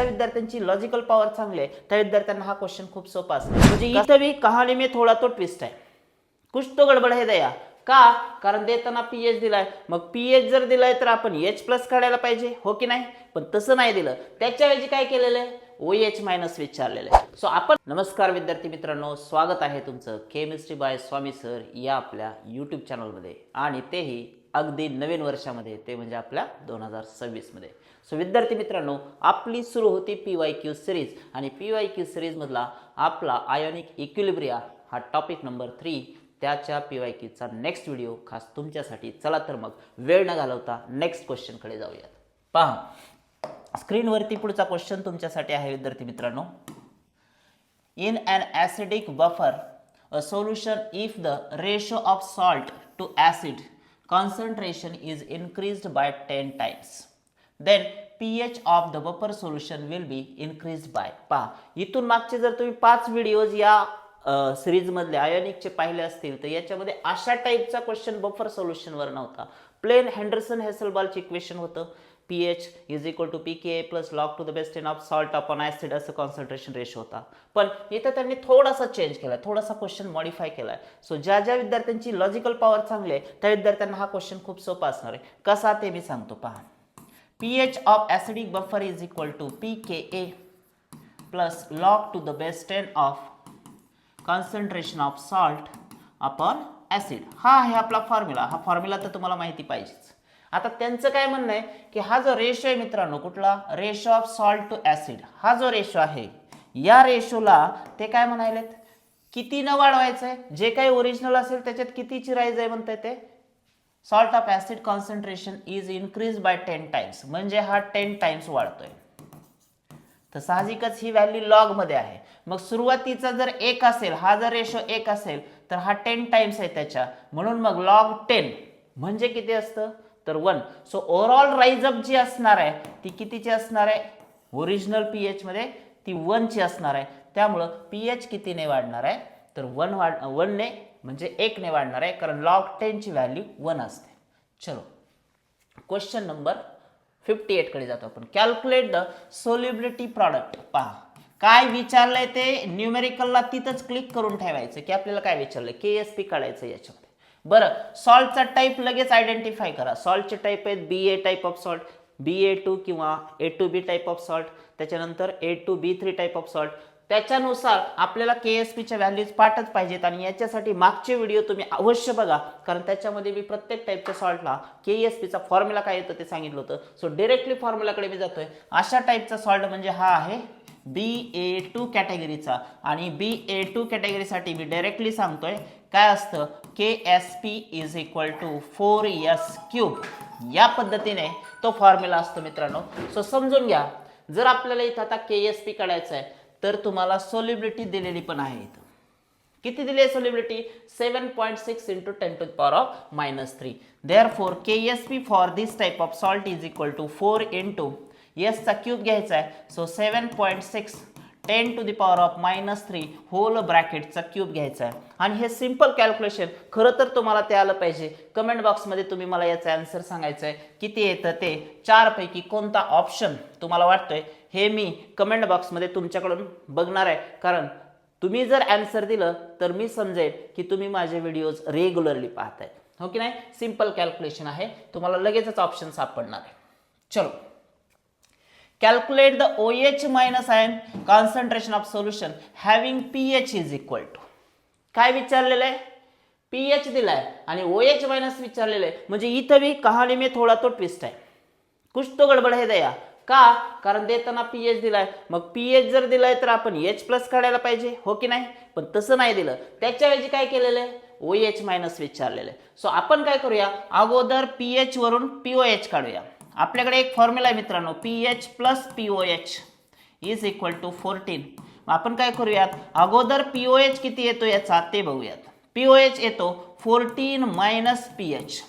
ज्या विद्यार्थ्यांची logical power चांगली आहे त्या विद्यार्थ्यांना हा क्वेश्चन खूप सोपा असतो। म्हणजे इथं भी कहाणी में थोड़ा तो ट्विस्ट है, कुछ तो गडबड है दया का, कारण देताना पीएच दिलाय, मग पीएच जर दिलाय तर आपण एच प्लस काढायला पाहिजे, हो की नाही? पण तसं नाही दिलं, त्याच्याऐवजी काय केलेलं आहे, OH मायनस विचारलेलं आहे। सो आपण नमस्कार विद्यार्थी मित्रांनो, स्वागत आहे तुमचं केमिस्ट्री बाय स्वामी सर या आपल्या यूट्यूब चॅनलमध्ये, आणि तेही अगदी नवीन वर्षामध्ये, ते म्हणजे आपल्या 2026 मध्ये। सो विद्यार्थी मित्रांनो, आपली सुरू होती PYQ सिरीज, आणि PYQ सिरीज मधला आपला आयोनिक इक्विलिब्रिया हा टॉपिक नंबर 3, त्याच्या PYQ चा नेक्स्ट व्हिडिओ खास तुमच्यासाठी। चला तर मग वेळ न घालवता नेक्स्ट क्वेश्चन कडे जाऊयात। पहा स्क्रीनवरती पुढचा क्वेश्चन तुमच्यासाठी आहे विद्यार्थी मित्रांनो। In an acidic buffer a solution, if the ratio of salt to acid concentration is increased by 10 times, then pH of the buffer solution will be increased by। पहा इथून मागचे जर तुम्ही 5 व्हिडिओज या सिरीज मधले आयोनिकचे पाहिले असतील तर याच्यामध्ये अशा टाइपचा क्वेश्चन बफर सोल्युशन वर नव्हता। प्लेन हेंडरसन हेसलबॉलचे इक्वेशन होतं, pH is equal to pKa plus log to the base 10 of salt upon acid असं कॉन्सन्ट्रेशन रेशो होता। पण इथं त्यांनी थोडासा चेंज केलाय, थोडासा क्वेश्चन मॉडिफाय केलाय। सो ज्या ज्या विद्यार्थ्यांची लॉजिकल पॉवर चांगली आहे त्या विद्यार्थ्यांना हा क्वेश्चन खूप सोपा असणार आहे। कसा ते मी सांगतो, पहा। pH of acidic buffer is equal to pKa plus log to the base 10 of concentration of salt upon acid, हा आहे आपला फॉर्म्युला। हा फॉर्म्युला तर तुम्हाला माहिती पाहिजेच। आता त्यांचं काय म्हणणं आहे की हा जो रेशो आहे मित्रांनो, कुठला ratio of salt to acid, हा जो रेशो आहे या रेशोला ते काय म्हणायलेत, कितीनं वाढवायचं आहे, जे काही ओरिजिनल असेल त्याच्यात कितीची राईज आहे म्हणताय ते, salt of acid concentration is increase by 10 times, म्हणजे हा 10 टाइम्स वाढतोय। तर साहजिकच ही व्हॅल्यू लॉग मध्ये आहे, मग सुरुवातीचा जर 1 असेल, हा जर रेशो 1 असेल तर हा 10 टाइम्स आहे त्याच्या, म्हणून मग लॉग 10 म्हणजे किती असतं तर 1। सो ओव्हरऑल राईज अप जी असणार आहे ती कितीची असणार आहे, ओरिजिनल pH मध्ये ती 1 ची असणार आहे। त्यामुळे pH कितीने वाढणार आहे तर 1 ने, म्हणजे 1 ने वाढणार आहे, कारण लॉग 10 ची व्हॅल्यू 1 असते। चलो क्वेश्चन नंबर 58 कडे जातो आपण। Calculate the solubility product. पहा काय विचारलंय ते न्यूमेरिकलला तिथंच क्लिक करून ठेवायचं की आपल्याला काय विचारलंय, KSP काढायचं याच्यामध्ये। बरं, सॉल्टचा टाइप लगेच आयडेंटिफाय करा। सॉल्टचे टाइप आहेत BA type of salt, BA2 किंवा A2B टाइप ऑफ सॉल्ट, त्याच्यानंतर A2B3 टाइप ऑफ सॉल्ट। त्याच्यानुसार आपल्याला KSP च्या व्हॅल्यूज पाठच पाहिजेत, आणि याच्यासाठी मागचे व्हिडिओ तुम्ही अवश्य बघा, कारण त्याच्यामध्ये मी प्रत्येक टाइपच्या सॉल्टला KSP चा फॉर्म्युला काय येतं ते सांगितलं होतं। सो डायरेक्टली फॉर्म्युलाकडे मी जातोय। अशा टाइपचा सॉल्ट म्हणजे हा आहे BA2 कॅटेगरीचा, आणि BA2 कॅटेगरीसाठी मी डायरेक्टली सांगतोय काय असतं, KSP is equal to 4S³। या पद्धतीने तो फॉर्म्युला असतो मित्रांनो। सो समजून घ्या, जर आपल्याला इथं आता KSP काढायचं आहे तर तुम्हाला सोल्युबिलिटी दिलेली पण आहे। इथं किती दिली आहे solubility, 7.6 into 10 to the power of -3। Therefore KSP for this type of salt is equal to 4 into S चा क्यूब घ्यायचा आहे, so 7.6 10 to the power of -3 whole ब्रॅकेटचा क्यूब घ्यायचा आहे। आणि हे सिंपल कॅल्क्युलेशन खरं तर तुम्हाला ते आलं पाहिजे। कमेंट बॉक्समध्ये तुम्ही मला याचा आन्सर सांगायचं आहे, किती येतं ते, 4 पैकी कोणता ऑप्शन तुम्हाला वाटतोय हे मी कमेंट बॉक्समध्ये तुमच्याकडून बघणार आहे, कारण तुम्ही जर आन्सर दिलं तर मी समजेल की तुम्ही माझे व्हिडिओज रेग्युलरली पाहताय, हो की नाही। सिंपल कॅल्क्युलेशन आहे, तुम्हाला लगेचच ऑप्शन सापडणार आहे। चलो calculate the OH minus ion concentration of solution having pH is equal to। काय विचारलेलं आहे, pH दिलाय आणि OH मायनस विचारलेलं आहे, म्हणजे इथं भी कहाणी में थोड़ा तो ट्विस्ट है, कुछ तो गडबड है दया का, कारण देताना pH दिलाय, मग pH जर दिलाय तर आपण H प्लस काढायला पाहिजे, हो की नाही? पण तसं नाही दिलं, त्याच्याऐवजी काय केलेलं आहे, OH मायनस विचारलेलं आहे। सो आपण काय करूया, अगोदर pH वरून POH काढूया। आपल्याकडे एक फॉर्म्युला आहे मित्रांनो, pH plus POH is equal to 14। आपण काय करूयात, अगोदर POH किती येतो याचा ते बघूयात। POH येतो 14 मायनस pH,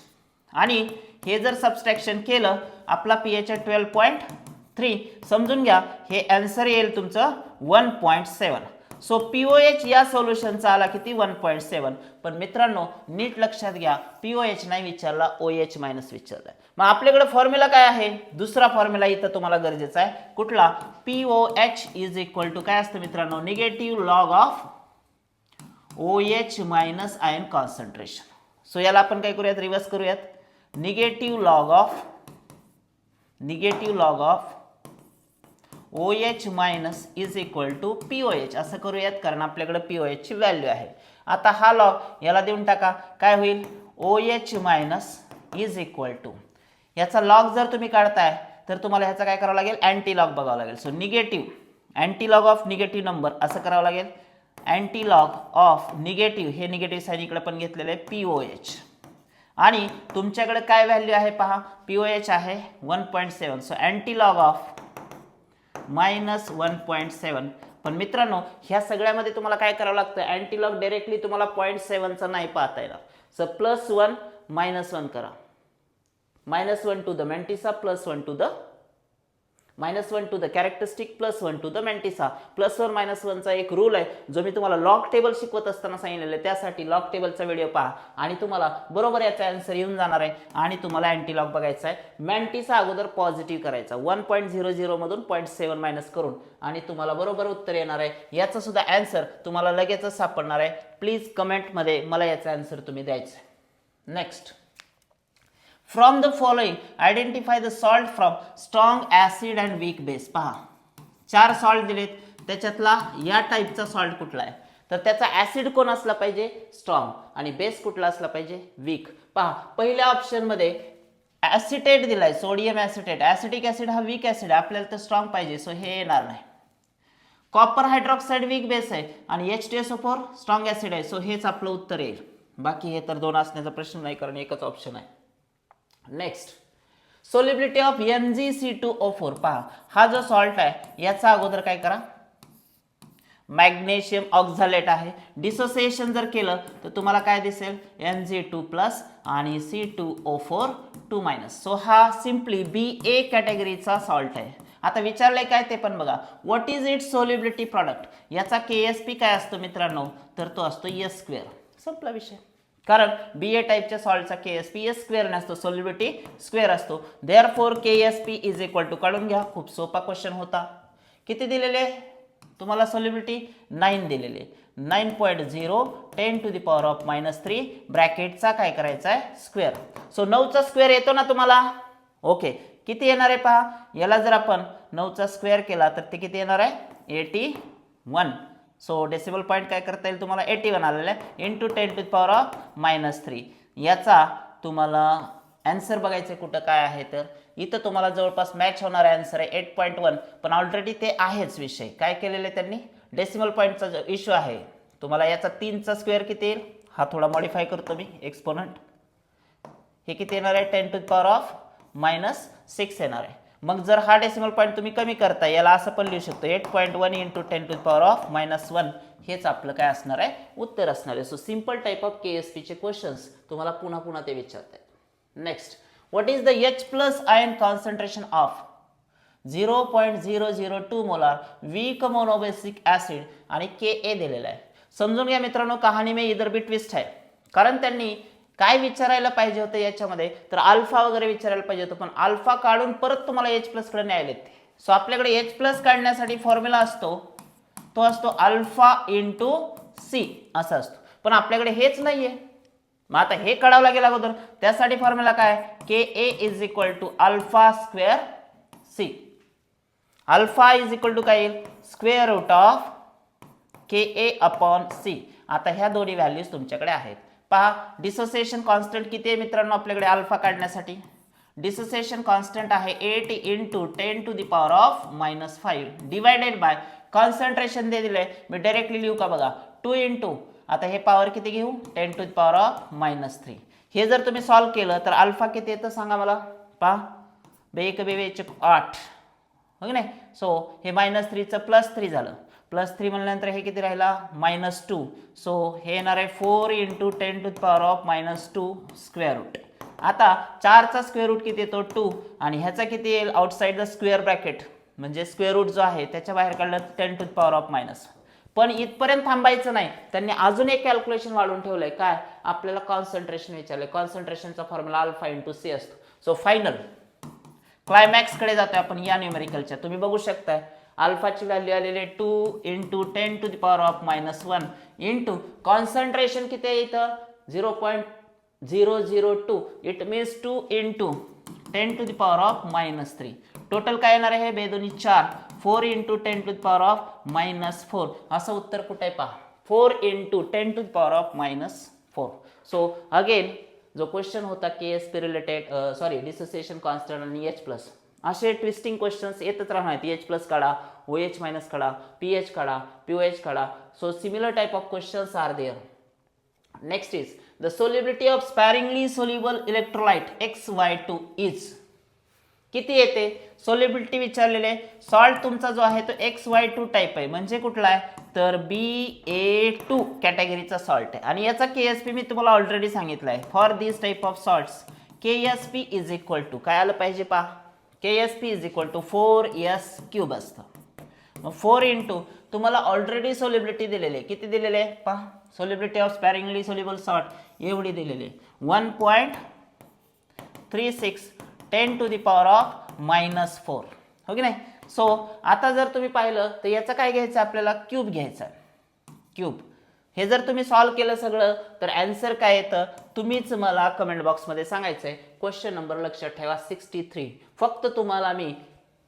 आणि हे जर सबस्ट्रॅक्शन केलं आपला pH आहे 12.3। समजून घ्या हे आन्सर येईल तुमचं 1.7। सो पीओएच या सोल्युशनचा आला किती 1.7. पण मित्रांनो नीट लक्षात घ्या, पीओएच नाही विचारला, ओएच मायनस विचारलाय. मग आपल्याकडे फॉर्म्युला काय आहे, दुसरा फॉर्म्युला इथं तुम्हाला गरजेचा आहे. कुठला? पीओएच इज इक्वल टू काय असतं मित्रांनो, negative log of OH minus ion concentration. So याला आपण काय करूयात, रिव्हर्स करूयात. Negative log of OH minus is equal to POH असं करूयात, कारण आपल्याकडे POH ची व्हॅल्यू आहे. आता हा लॉग याला देऊन टाका, काय होईल, OH minus is equal to, याचा लॉग जर तुम्ही काढताय तर तुम्हाला ह्याचा काय करावं लागेल, अँटी लॉग बघावं लागेल. So negative anti log of negative number असं करावं लागेल. अँटी लॉग ऑफ निगेटिव्ह, हे निगेटिव्ह साईन इकडे पण घेतलेलं आहे, POH. आणि तुमच्याकडे काय व्हॅल्यू आहे पहा, POH आहे 1.7. So anti log of minus 1.7. पण मित्रांनो ह्या सगळ्यामध्ये तुम्हाला काय करावं लागतं, अँटी लॉग डायरेक्टली तुम्हाला 0.7चा नाही पाहता येणार. सो +1 -1 करा. -1 to the mantissa +1 to the -1 to the characteristic +1 to the mantissa. +1 -1चा एक रूल आहे जो मी तुम्हाला लॉग टेबल शिकवत असताना सांगितलेलं आहे. त्यासाठी लॉग टेबलचा व्हिडिओ पहा आणि तुम्हाला बरोबर याचा आन्सर येऊन जाणार आहे. आणि तुम्हाला अँटी लॉग बघायचा आहे. मॅन्टिसा अगोदर पॉझिटिव्ह करायचा, 1.00 मधून 0.7 मायनस करून, आणि तुम्हाला बरोबर उत्तर येणार आहे. याचा सुद्धा आन्सर तुम्हाला लगेचच सापडणार आहे. प्लीज कमेंटमध्ये मला याचा आन्सर तुम्ही द्यायचा आहे. Next, from the following identify the salt from strong acid and weak base. पहा 4 सॉल्ट दिलेत, त्याच्यातला या टाईपचा सॉल्ट कुठला आहे, तर त्याचा ऍसिड कोण असला पाहिजे, स्ट्रॉंग, आणि बेस कुठला असला पाहिजे, वीक. पहा पहिल्या ऑप्शन मध्ये ऍसिटेट दिलाय, सोडियम ऍसिटेट. ऍसिटिक ऍसिड हा वीक ऍसिड आहे, आपल्याला तर स्ट्रॉंग पाहिजे, सो हे येणार नाही. कॉपर हायड्रॉक्साइड वीक बेस आहे आणि H2SO4 स्ट्रॉंग ऍसिड आहे, सो हेच आपलं उत्तर येईल. बाकी हे तर 2 असण्याचा प्रश्न नाही, कारण एकच ऑप्शन आहे. Next, solubility of MgC2O4. पहा हा जो सॉल्ट आहे याचा अगोदर काय करा, मॅग्नेशियम ऑक्झालेट आहे. डिसोसिएशन जर केलं तर तुम्हाला काय दिसेल, Mg2+ आणि C2O4 2-. सो हा सिम्पली BA कॅटेगरीचा सॉल्ट आहे. आता विचारलंय काय ते पण बघा, what is it's solubility product. याचा KSP काय असतो मित्रांनो, तर तो असतो S². संपला विषय. कारण BA टाईपच्या सॉल्टचा KSP S² नसतो, सोल्युबिलिटी स्क्वेअर असतो. Therefore KSP is equal to, काढून घ्या, खूप सोपा क्वेश्चन होता. किती दिलेले तुम्हाला सोल्युबिलिटी, 9 दिलेले. 9.0 10⁻³ ब्रॅकेटचा काय करायचा आहे, स्क्वेअर. सो 9चा स्क्वेअर येतो ना तुम्हाला, ओके. किती येणार आहे पहा, याला जर आपण 9चा स्क्वेअर केला तर ते किती येणार आहे, 81. सो डेसिमल पॉईंट काय करता येईल तुम्हाला, 81 आलेला आहे, इंटू 10⁻³ याचा तुम्हाला आन्सर बघायचं कुठं काय आहे, तर इथं तुम्हाला जवळपास मॅच होणारा आन्सर आहे 8.1. पण ऑलरेडी ते आहेच विषय, काय केलेले त्यांनी, डेसिमल पॉईंटचा जो इश्यू आहे. तुम्हाला याचा 3चा स्क्वेअर किती येईल, हा थोडा मॉडिफाय करतो मी, एक्सपोनंट. हे किती येणार आहे, 10⁻⁻6 येणार आहे. मग जर हा डेसिमल पॉईंट तुम्ही कमी करता, याला असं पण लिहू शकतो, 8.1 इंटू 10⁻⁻1 हेच आपलं काय असणार आहे, उत्तर असणार आहे. So simple type of KSP चे क्वेश्चन्स तुम्हाला पुन्हा पुन्हा ते विचारतात. Next, what is the H+ ion concentration of 0.002 molar weak monobasic acid आणि Ka दिलेला आहे. समजून घ्या मित्रांनो, कहाणी में इधर भी ट्विस्ट आहे. कारण त्यांनी काय विचारायला पाहिजे होतं याच्यामध्ये, तर अल्फा वगैरे विचारायला पाहिजे होतं, पण अल्फा काढून परत तुम्हाला H+ कडे न्यायला येते. सो आपल्याकडे H+ काढण्यासाठी फॉर्म्युला असतो, तो असतो अल्फा इंटू C असा असतो. पण आपल्याकडे हेच नाहीये, मग आता हे काढावं लागेल अगोदर. त्यासाठी फॉर्म्युला काय, Ka is equal to α² C. Alpha is equal to काय येईल, स्क्वेअर रूट ऑफ Ka/C. आता ह्या दोन्ही व्हॅल्यूज तुमच्याकडे आहेत. पहा डिसोसिएशन कॉन्स्टंट किती आहे मित्रांनो आपल्याकडे अल्फा काढण्यासाठी, डिसोसिएशन कॉन्स्टंट आहे 8 इंटू 10⁻⁻5 डिवायडेड बाय कॉन्सन्ट्रेशन दे दिलंय, मी डायरेक्टली लिहू का बघा, 2 इंटू, आता हे पॉवर किती घेऊ, 10⁻⁻3. हे जर तुम्ही सॉल्व्ह केलं तर अल्फा किती येतं सांगा मला. पहा 8 हो की नाही. सो हे -3चं +3 झालं, +3 म्हणल्यानंतर हे किती राहिला, -2. सो हे येणार आहे 4 इंटू 10⁻⁻2 स्क्वेअर रूट. आता 4चा स्क्वेअर रूट किती येतो, 2, आणि ह्याचा किती येईल, आउटसाइड द स्क्वेअर ब्रॅकेट म्हणजे स्क्वेअर रूट जो आहे त्याच्या बाहेर काढलं 10⁻⁻. पण इथपर्यंत थांबायचं नाही, त्यांनी अजून एक कॅल्क्युलेशन वाढवून ठेवलंय. काय? आपल्याला कॉन्सन्ट्रेशन विचारलंय. कॉन्सन्ट्रेशनचा फॉर्म्युला अल्फा इंटू सी असतो. सो फायनल क्लायमॅक्स कडे जातोय आपण या न्यूमेरिकलच्या. तुम्ही बघू शकताय अल्फाची व्हॅल्यू आलेली आहे 2 into 10 to the power of -1 into concentration किती आहे इथं 0.002. It means 2 into 10 to the power of -3. Total काय येणार आहे? बेदोनी 4. 4 into 10 to the power of -4. असं उत्तर कुठे आहे पहा. 4 into 10 to the power of -4. So again जो क्वेश्चन होता KSP रिलेटेड डिसोसिएशन कॉन्स्टंट आणि H+, असे ट्विस्टिंग क्वेश्चन्स येतच राहणार. H+ काढा, OH- काढा, pH काढा, POH काढा. So similar type of questions are there. Next is the solubility of sparingly soluble electrolyte XY2 is. किती येते? सोल्युबिलिटी विचारलेले. सॉल्ट तुमचा जो आहे तो XY2 टाइप आहे, म्हणजे कुठला आहे तर BA2 कॅटेगरीचा सॉल्ट आहे. आणि याचा KSP मी तुम्हाला ऑलरेडी सांगितलं आहे. For this type of salts KSP is equal to काय आलं पाहिजे पहा. KSP is equal to 4S³ असतं. मग 4 इंटू तुम्हाला ऑलरेडी सोल्युबिलिटी दिलेली आहे. किती दिलेले आहे पहा. सोल्युबिलिटी ऑफ स्पॅरिंगली सोल्युबल सॉल्ट एवढी दिलेली आहे 1.36 10 टू द पॉवर ऑफ -4. हो की नाही. सो आता जर तुम्ही पाहिलं तर याचं काय घ्यायचं आपल्याला क्यूब घ्यायचा. क्यूब हे जर तुम्ही सॉल्व केलं सगळं तर आन्सर काय येतं तुम्हीच मला कमेंट बॉक्समध्ये सांगायचं आहे. क्वेश्चन नंबर लक्षात ठेवा 63. फक्त तुम्हाला मी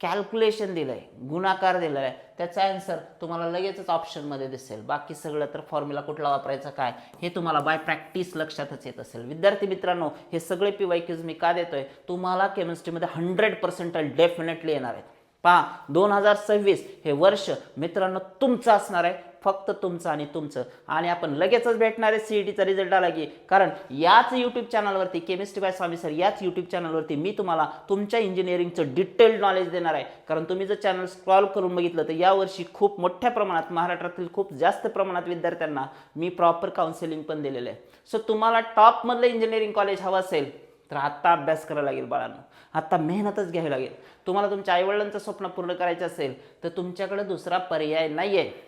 कॅल्क्युलेशन दिलंय, गुणाकार दिलाय, त्याचा आन्सर तुम्हाला लगेचच ऑप्शनमध्ये दिसेल. बाकी सगळं तर फॉर्म्युला कुठला वापरायचा काय हे तुम्हाला बाय प्रॅक्टिस लक्षातच येत असेल. विद्यार्थी मित्रांनो, हे सगळे PYQs मी का देतोय तुम्हाला केमिस्ट्रीमध्ये 100% डेफिनेटली येणार आहेत. पहा 2026 हे वर्ष मित्रांनो तुमचं असणार आहे, फक्त तुमचं आणि तुमचं. आणि आपण लगेचच भेटणार आहे CETचा रिझल्ट आला की. कारण याच यूट्यूब चॅनलवरती केमिस्ट्री बाय स्वामी सर याच यूट्यूब चॅनलवरती मी तुम्हाला तुमच्या इंजिनिअरिंगचं डिटेल्ड नॉलेज देणार आहे. कारण तुम्ही जर चॅनल स्क्रॉल करून बघितलं तर यावर्षी खूप मोठ्या प्रमाणात महाराष्ट्रातील खूप जास्त प्रमाणात विद्यार्थ्यांना मी प्रॉपर काउन्सिलिंग पण दिलेलं आहे. सो तुम्हाला टॉपमधलं इंजिनिअरिंग कॉलेज हवं असेल तर आत्ता अभ्यास करायला लागेल बाळांनो. आत्ता मेहनतच घ्यावी लागेल. तुम्हाला तुमच्या आईवडिलांचं स्वप्न पूर्ण करायचं असेल तर तुमच्याकडे दुसरा पर्याय नाही आहे.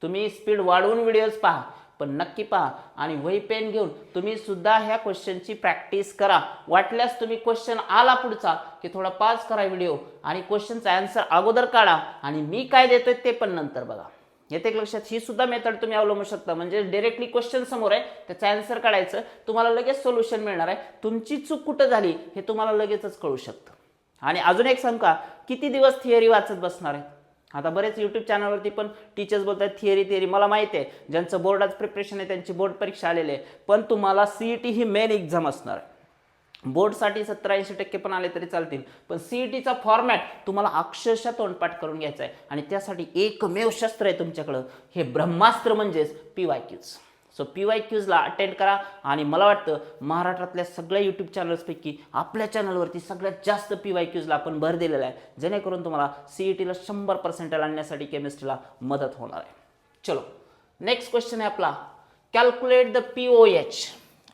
तुम्ही स्पीड वाढवून व्हिडिओज पहा, पण नक्की पहा आणि वही पेन घेऊन तुम्ही सुद्धा ह्या क्वेश्चनची प्रॅक्टिस करा. वाटल्यास तुम्ही क्वेश्चन आला पुढचा की थोडा पॉज करा व्हिडिओ आणि क्वेश्चनचा आन्सर अगोदर काढा आणि मी काय देतोय ते पण नंतर बघा. येते लक्षात. ही सुद्धा मेथड तुम्ही अवलंबू शकता. म्हणजे डायरेक्टली क्वेश्चन समोर आहे त्याचं आन्सर काढायचं, तुम्हाला लगेच सोल्युशन मिळणार आहे. तुमची चूक कुठं झाली हे तुम्हाला लगेचच कळू शकतं. आणि अजून एक सांगू का, किती दिवस थिअरी वाचत बसणार आहे. आता बरेच यूट्यूब चॅनलवरती पण टीचर्स बोलतात थिअरी. मला माहिती आहे ज्यांचं बोर्डाचं प्रिपरेशन आहे त्यांची बोर्ड परीक्षा आलेली आहे, पण तुम्हाला CET ही मेन एक्झाम असणार आहे. बोर्डसाठी 70-80% पण आले तरी चालतील, पण CETचा फॉर्मॅट तुम्हाला अक्षरशः तोंडपाठ करून घ्यायचा आहे. आणि त्यासाठी एकमेव शस्त्र आहे तुमच्याकडं, हे ब्रह्मास्त्र म्हणजेच PYQs. सो PYQsला अटेंड करा. आणि मला वाटतं महाराष्ट्रातल्या सगळ्या यूट्यूब चॅनल्सपैकी आपल्या चॅनलवरती सगळ्यात जास्त PYQsला आपण भर दिलेला आहे, जेणेकरून तुम्हाला CETला 100% आणण्यासाठी केमिस्ट्रीला मदत होणार आहे. चलो नेक्स्ट क्वेश्चन आहे आपला. Calculate the POH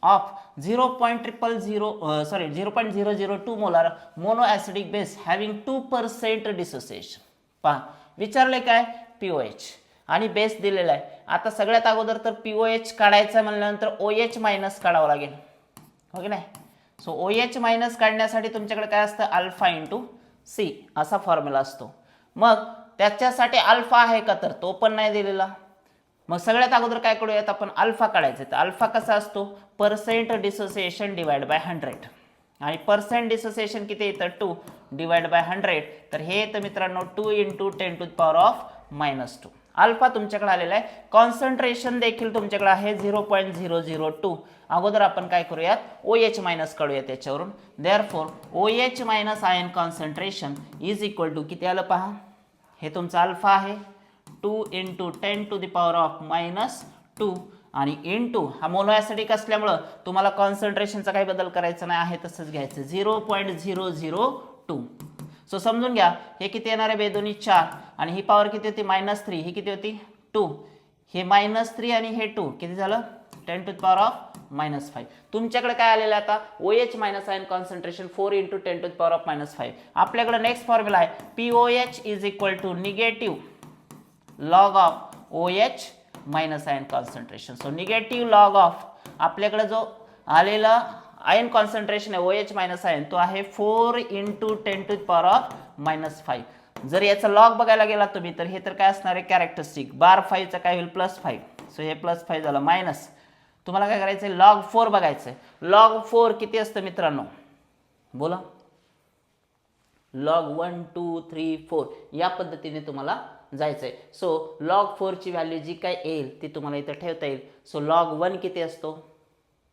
of 0.002 molar mono acidic base having 2% dissociation. पहा विचारले काय POH आणि बेस दिलेला आहे. आता सगळ्यात अगोदर तर POH काढायचा म्हणल्यानंतर OH- काढावं लागेल. हो की नाही. सो OH- काढण्यासाठी तुमच्याकडे काय असतं अल्फा इंटू C असा फॉर्म्युला असतो. मग त्याच्यासाठी अल्फा आहे का तर तो पण नाही दिलेला. मग सगळ्यात अगोदर काय करूयात आपण अल्फा काढायचं. तर अल्फा कसा असतो पर्सेंट डिसोसिएशन डिवाइड बाय 100. आणि पर्सेंट डिसोसिएशन किती येतं 2 डिवाइड बाय 100. तर हे येतं मित्रांनो 2 into 10 to the power of -2. Alpha तुमच्याकडे आलेला आहे. कॉन्सन्ट्रेशन देखील तुमच्याकडे आहे 0.002. अगोदर आपण काय करूयात OH- काढूया त्याच्यावरून. Therefore OH- ion concentration is equal to किती आलं पहा. हे तुमचा अल्फा आहे 2 into 10 to the power of -2 आणि इंटू हा मोनो ॲसिडिक असल्यामुळं तुम्हाला कॉन्सन्ट्रेशनचा काही बदल करायचा नाही आहे तसंच घ्यायचं 0.002. सो समजून घ्या हे किती येणार आहे बेदोनी 4 आणि ही पॉवर किती होती -3. ही किती होती 2. हे -3 आणि हे 2 किती झालं 10 टू द पॉवर ऑफ -5. तुमच्याकडे काय आलेलं आहे आता OH- ion concentration 4 into 10 to the power of -5. आपल्याकडे नेक्स्ट फॉर्म्युला आहे POH is equal to negative log of OH minus ion concentration. So negative log of आपल्याकडे जो आलेला आयन कॉन्सन्ट्रेशन आहे OH मायनस आयन तो आहे 4 × 10⁻⁻5. जर याचा लॉग बघायला गेला तुम्ही तर हे तर काय असणार आहे कॅरेक्टरिस्टिक बार 5 चा काय होईल +5. सो हे +5 झालं मायनस तुम्हाला काय करायचं आहे लॉग 4 बघायचं आहे. लॉग 4 किती असतं मित्रांनो बोला. लॉग 1 2 3 4 या पद्धतीने तुम्हाला जायचं आहे. सो लॉग 4 ची व्हॅल्यू जी काय येईल ती तुम्हाला इथं ठेवता येईल. सो लॉग 1 किती असतो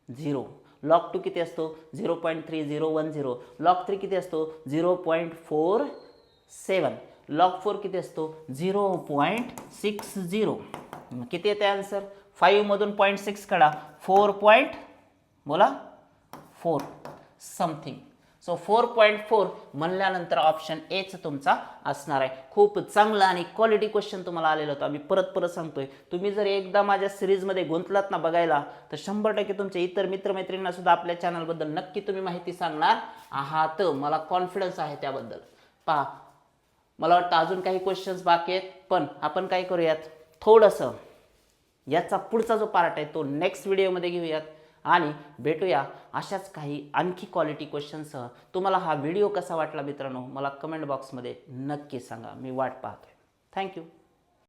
0. लॉग 2 किती असतो 0.3010. लॉग 3 किती असतो 0.47. लॉग 4 किती असतो 0.60. किती येते आन्सर 5 मधून 0.6 काढा 4. बोला 4 समथिंग. सो 4.4 म्हणल्यानंतर ऑप्शन एच तुमचा असणार आहे. खूप चांगला आणि क्वालिटी क्वेश्चन तुम्हाला आलेलं होतं. आम्ही परत सांगतोय तुम्ही जर एकदा माझ्या सिरीजमध्ये गुंतलात ना बघायला तर 100% तुमच्या इतर मित्रमैत्रिणींना सुद्धा आपल्या चॅनलबद्दल नक्की तुम्ही माहिती सांगणार आहात. मला कॉन्फिडन्स आहे त्याबद्दल. पहा मला वाटतं अजून काही क्वेश्चन्स बाकी आहेत पण आपण काय करूयात थोडंसं याचा पुढचा जो पार्ट आहे तो नेक्स्ट व्हिडिओमध्ये घेऊयात आणि भेटूया अशाच काही आणखी क्वालिटी क्वेश्चनसह. तुम्हाला हा व्हिडिओ कसा वाटला मित्रांनो मला कमेंट बॉक्समध्ये नक्की सांगा. मी वाट पाहतोय. थँक्यू.